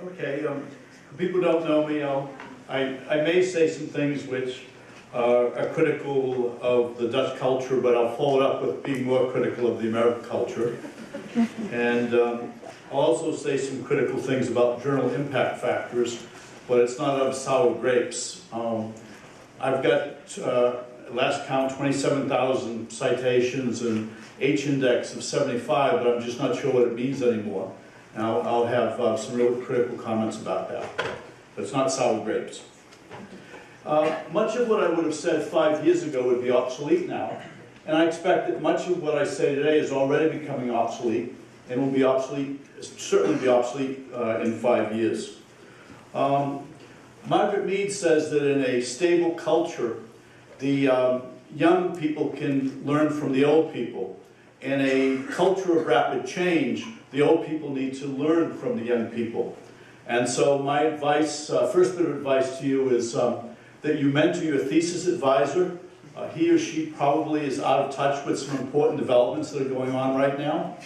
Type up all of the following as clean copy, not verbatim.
Okay, people don't know me. I may say some things which are critical of the Dutch culture, but I'll follow it up with being more critical of the American culture. And I'll also say some critical things about journal impact factors, but it's not of sour grapes. I've got, last count, 27,000 citations and H-index of 75, but I'm just not sure what it means anymore. And I'll have some real critical comments about that. But it's not sour grapes. Much of what I would have said 5 years ago would be obsolete now. And I expect that much of what I say today is already becoming obsolete and will be obsolete, certainly be obsolete in 5 years. Margaret Mead says that in a stable culture, the young people can learn from the old people. In a culture of rapid change, the old people need to learn from the young people. And so my advice, first bit of advice to you is that you mentor your thesis advisor. He or she probably is out of touch with some important developments that are going on right now.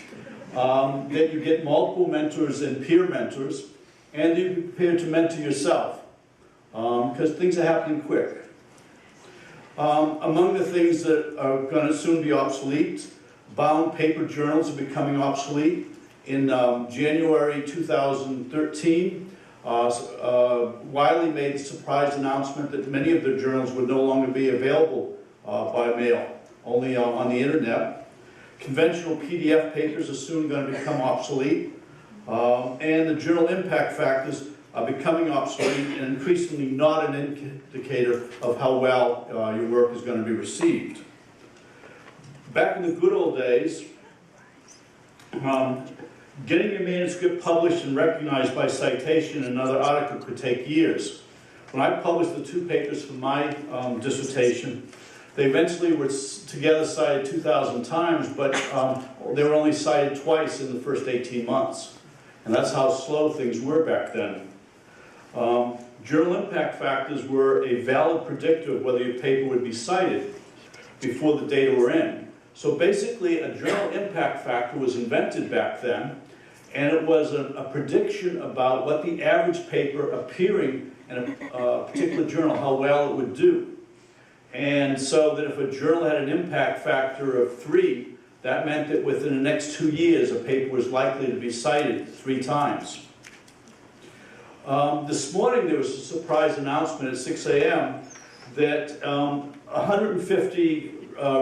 That you get multiple mentors and peer mentors, and you be prepared to mentor yourself, because things are happening quick. Among the things that are going to soon be obsolete, bound paper journals are becoming obsolete. In January 2013, Wiley made the surprise announcement that many of their journals would no longer be available by mail, only on the internet. Conventional PDF papers are soon going to become obsolete, and the journal impact factors are becoming obsolete and increasingly not an indicator of how well your work is going to be received. Back in the good old days, getting your manuscript published and recognized by citation in another article could take years. When I published the 2 papers for my dissertation, they eventually were together cited 2,000 times, but they were only cited twice in the first 18 months. And that's how slow things were back then. Journal impact factors were a valid predictor of whether your paper would be cited before the data were in. So basically, a journal impact factor was invented back then, and it was a prediction about what the average paper appearing in a particular journal, how well it would do. And so that if a journal had an impact factor of 3, that meant that within the next 2 years, a paper was likely to be cited 3 times. This morning, there was a surprise announcement at 6 a.m. that 150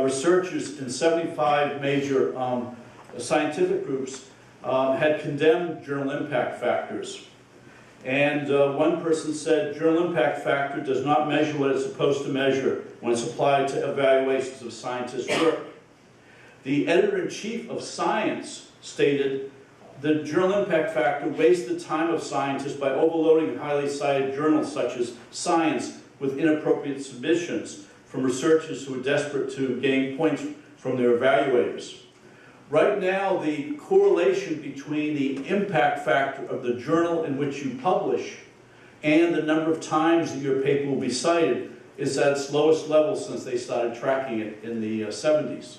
researchers in 75 major scientific groups had condemned journal impact factors. And one person said, journal impact factor does not measure what it's supposed to measure when it's applied to evaluations of scientists' work. The editor-in-chief of Science stated, the journal impact factor wastes the time of scientists by overloading highly cited journals such as Science with inappropriate submissions from researchers who are desperate to gain points from their evaluators. Right now, the correlation between the impact factor of the journal in which you publish and the number of times that your paper will be cited is at its lowest level since they started tracking it in the 70s.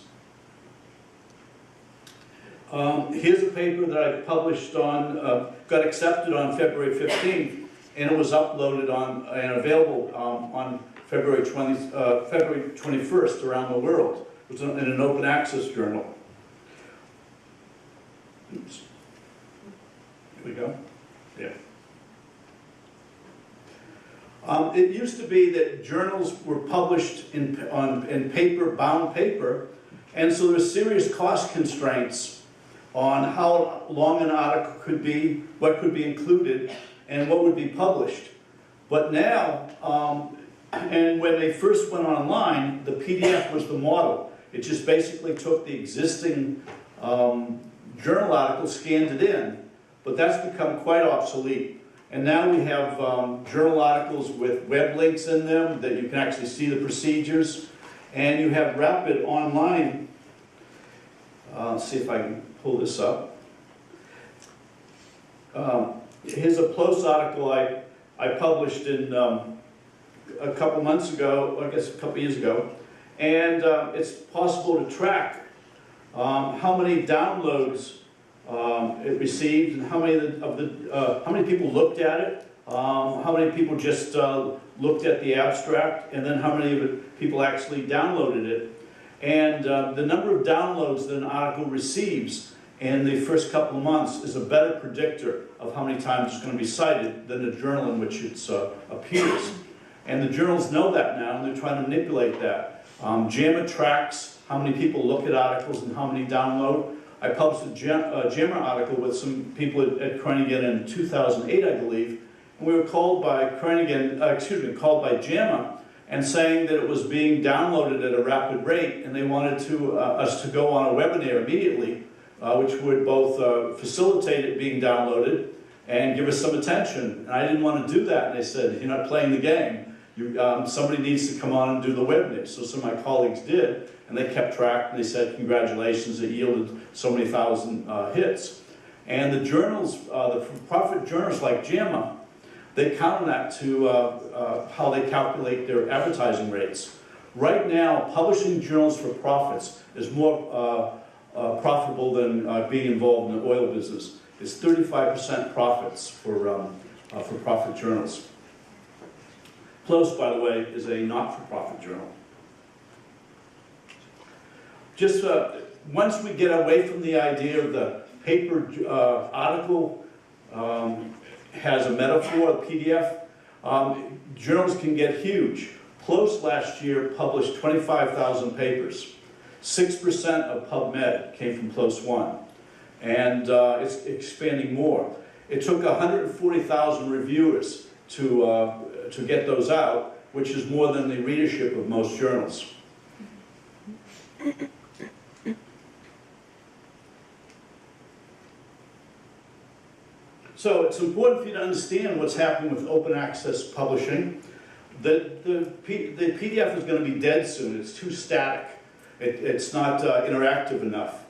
Here's a paper that I published on, got accepted on February 15th, and it was uploaded on and available on February 21st around the world. It was in an open access journal. Oops. Here we go. Yeah. It used to be that journals were published in paper, bound paper, and so there were serious cost constraints on how long an article could be, what could be included, and what would be published. But now, and when they first went online, the PDF was the model. It just basically took the existing journal article, scanned it in, but that's become quite obsolete. And now we have journal articles with web links in them that you can actually see the procedures, and you have rapid online. Let's see if I can pull this up. Here's a PLOS article I published in a couple months ago, I guess a couple years ago, and it's possible to track how many downloads it received, and how many people looked at it, how many people just looked at the abstract, and then how many people actually downloaded it. And the number of downloads that an article receives in the first couple of months is a better predictor of how many times it's going to be cited than the journal in which it appears. And the journals know that now, and they're trying to manipulate that. JAMA tracks how many people look at articles and how many download. I published a JAMA article with some people at COYNE in 2008, I believe, and we were called by called by JAMA, and saying that it was being downloaded at a rapid rate, and they wanted us to go on a webinar immediately, which would both facilitate it being downloaded and give us some attention. And I didn't want to do that, and they said, you're not playing the game. Somebody needs to come on and do the webinar. So some of my colleagues did, and they kept track, and they said, congratulations, it yielded so many thousand hits. And the journals, the for-profit journals like JAMA, they count on that to how they calculate their advertising rates. Right now, publishing journals for profits is more profitable than being involved in the oil business. It's 35% profits for profit journals. PLOS, by the way, is a not-for-profit journal. Just once we get away from the idea of the paper article has a metaphor, a PDF, journals can get huge. PLOS last year published 25,000 papers. 6% of PubMed came from PLOS 1, and it's expanding more. It took 140,000 reviewers to get those out, which is more than the readership of most journals. So it's important for you to understand what's happening with open access publishing. The PDF is going to be dead soon. It's too static. It's not interactive enough.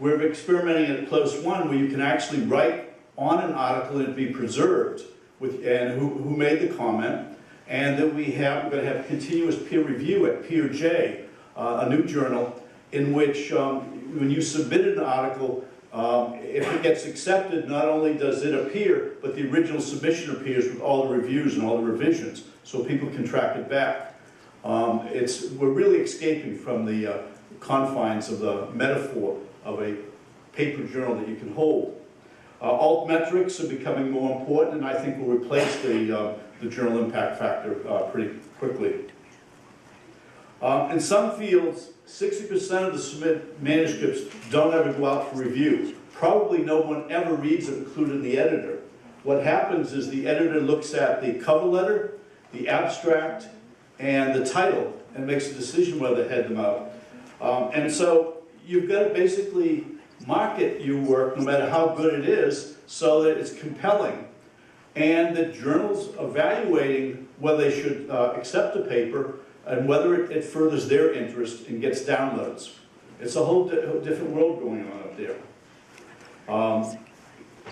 We're experimenting at PLOS 1 where you can actually write on an article and it be preserved and who made the comment, and then we're going to have continuous peer review at PeerJ, a new journal, in which when you submit an article, if it gets accepted, not only does it appear, but the original submission appears with all the reviews and all the revisions, so people can track it back. We're really escaping from the confines of the metaphor of a paper journal that you can hold. Altmetrics are becoming more important, and I think will replace the journal impact factor pretty quickly. In some fields, 60% of the submitted manuscripts don't ever go out for review. Probably no one ever reads it, including the editor. What happens is the editor looks at the cover letter, the abstract, and the title, and makes a decision whether to head them out. And so you've got to basically market your work, no matter how good it is, so that it's compelling. And that journals evaluating whether they should accept a paper and whether it furthers their interest and gets downloads. It's a whole different world going on up there.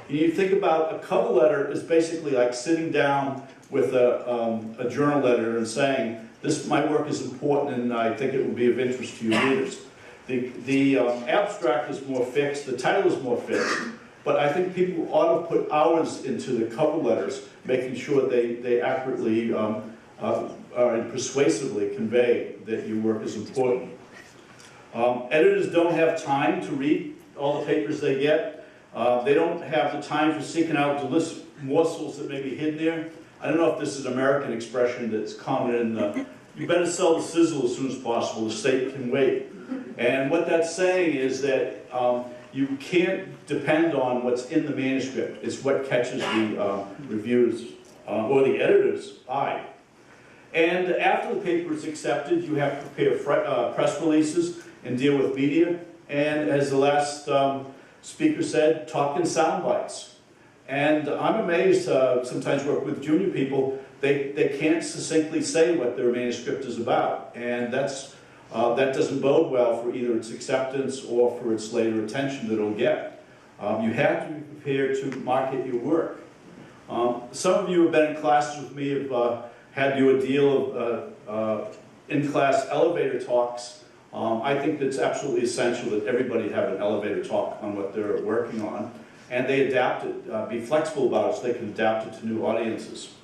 You think about a cover letter is basically like sitting down with a journal editor and saying, my work is important and I think it will be of interest to your readers. The abstract is more fixed, the title is more fixed, but I think people ought to put hours into the cover letters, making sure they accurately and persuasively convey that your work is important. Editors don't have time to read all the papers they get. They don't have the time for seeking out delicious morsels that may be hidden there. I don't know if this is an American expression that's common in you better sell the sizzle as soon as possible, the steak can wait. And what that's saying is that you can't depend on what's in the manuscript. It's what catches the reviewers or the editor's eye. And after the paper is accepted, you have to prepare press releases and deal with media. And as the last speaker said, talk in sound bites. And I'm amazed, sometimes work with junior people, they can't succinctly say what their manuscript is about. And that doesn't bode well for either its acceptance or for its later attention that it'll get. You have to be prepared to market your work. Some of you have been in classes with me, have had to do a deal of in-class elevator talks. I think it's absolutely essential that everybody have an elevator talk on what they're working on. and they adapt it, be flexible about it so they can adapt it to new audiences.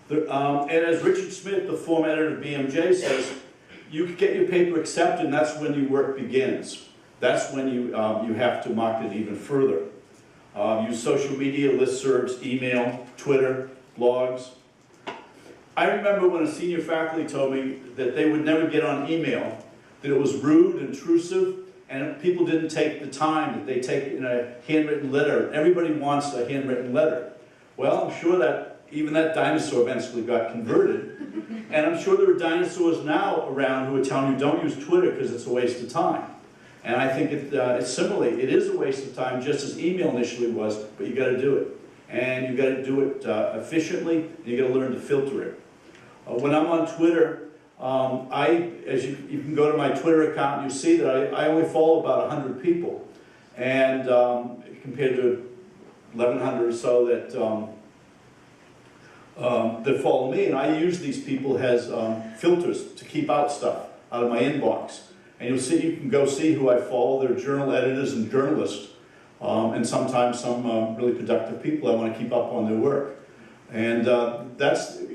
And as Richard Smith, the former editor of BMJ, says, you can get your paper accepted, and that's when your work begins. That's when you have to market it even further. Use social media, listservs, email, Twitter, blogs. I remember when a senior faculty told me that they would never get on email, that it was rude, intrusive, and people didn't take the time that they take in a handwritten letter. Everybody wants a handwritten letter. Well, I'm sure that even that dinosaur eventually got converted. And I'm sure there are dinosaurs now around who are telling you don't use Twitter because it's a waste of time. And I think it's similarly, it is a waste of time just as email initially was, but you got to do it. And you got to do it efficiently, and you got to learn to filter it. When I'm on Twitter, you can go to my Twitter account and you see that I only follow about 100 people. And compared to 1,100 or so that follow me, and I use these people as filters to keep out stuff out of my inbox. And you can go see who I follow. They're journal editors and journalists, and sometimes some really productive people I want to keep up on their work. And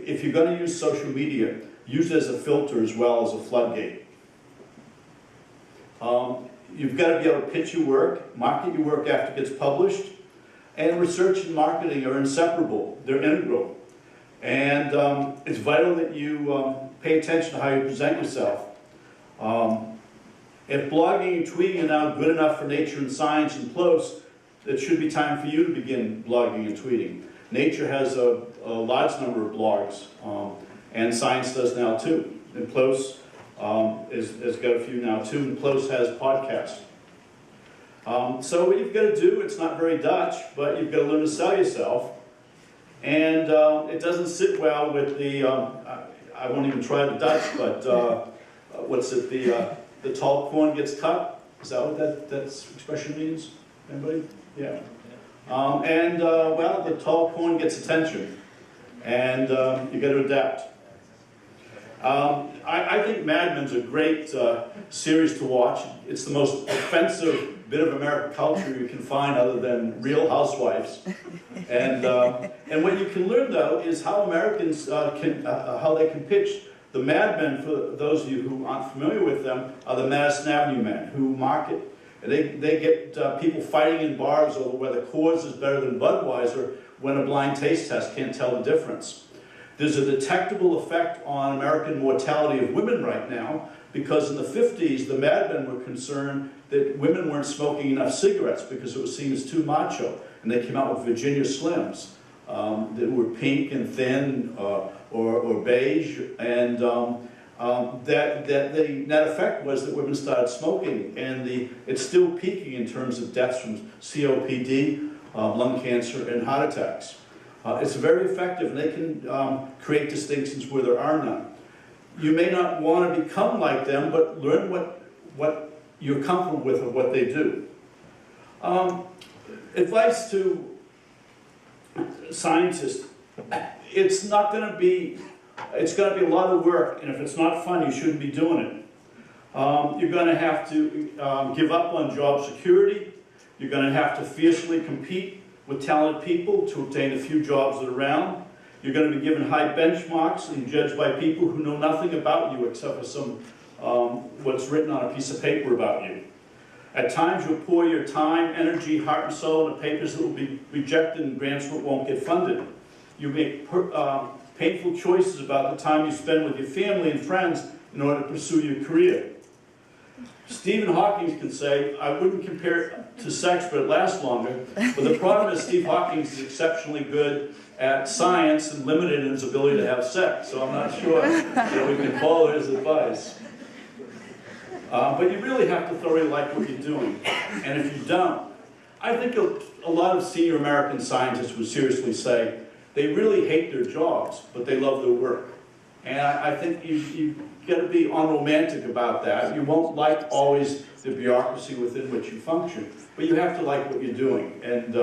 if you're going to use social media, use it as a filter as well as a floodgate. You've got to be able to pitch your work, market your work after it gets published, and research and marketing are inseparable. They're integral. And it's vital that you pay attention to how you present yourself. If blogging and tweeting are now good enough for Nature and Science and PLOS, it should be time for you to begin blogging and tweeting. Nature has a large number of blogs, and Science does now too. And PLOS has got a few now too, and PLOS has podcasts. So what you've got to do, it's not very Dutch, but you've got to learn to sell yourself. And it doesn't sit well with the, I won't even try the Dutch, but what's it, the tall corn gets cut? Is that what that expression means? Anybody? Yeah. Well, the tall corn gets attention, and you got to adapt. I think Mad Men's a great series to watch. It's the most offensive bit of American culture you can find other than Real Housewives. And what you can learn, though, is how Americans how they can pitch. The Mad Men, for those of you who aren't familiar with them, are the Madison Avenue men who market. They get people fighting in bars over whether Coors is better than Budweiser when a blind taste test can't tell the difference. There's a detectable effect on American mortality of women right now because in the 50s, the Mad Men were concerned that women weren't smoking enough cigarettes because it was seen as too macho. And they came out with Virginia Slims that were pink and thin or beige. And the net effect was that women started smoking. And it's still peaking in terms of deaths from COPD, lung cancer, and heart attacks. It's very effective, and they can create distinctions where there are none. You may not want to become like them, but learn what you're comfortable with of what they do. Advice to scientists, it's going to be a lot of work, and if it's not fun, you shouldn't be doing it. You're going to have to give up on job security. You're going to have to fiercely compete with talented people to obtain the few jobs that are around. You're going to be given high benchmarks and judged by people who know nothing about you except for some what's written on a piece of paper about you. At times you'll pour your time, energy, heart and soul into papers that will be rejected and grants that won't get funded. You make painful choices about the time you spend with your family and friends in order to pursue your career. Stephen Hawking can say, I wouldn't compare it to sex, but it lasts longer. But the problem is Steve Hawking is exceptionally good at science and limited in his ability to have sex. So I'm not sure that we can follow his advice. But you really have to thoroughly like what you're doing. And if you don't, I think a lot of senior American scientists would seriously say they really hate their jobs, but they love their work. And I think you've got to be unromantic about that. You won't like always the bureaucracy within which you function, but you have to like what you're doing. And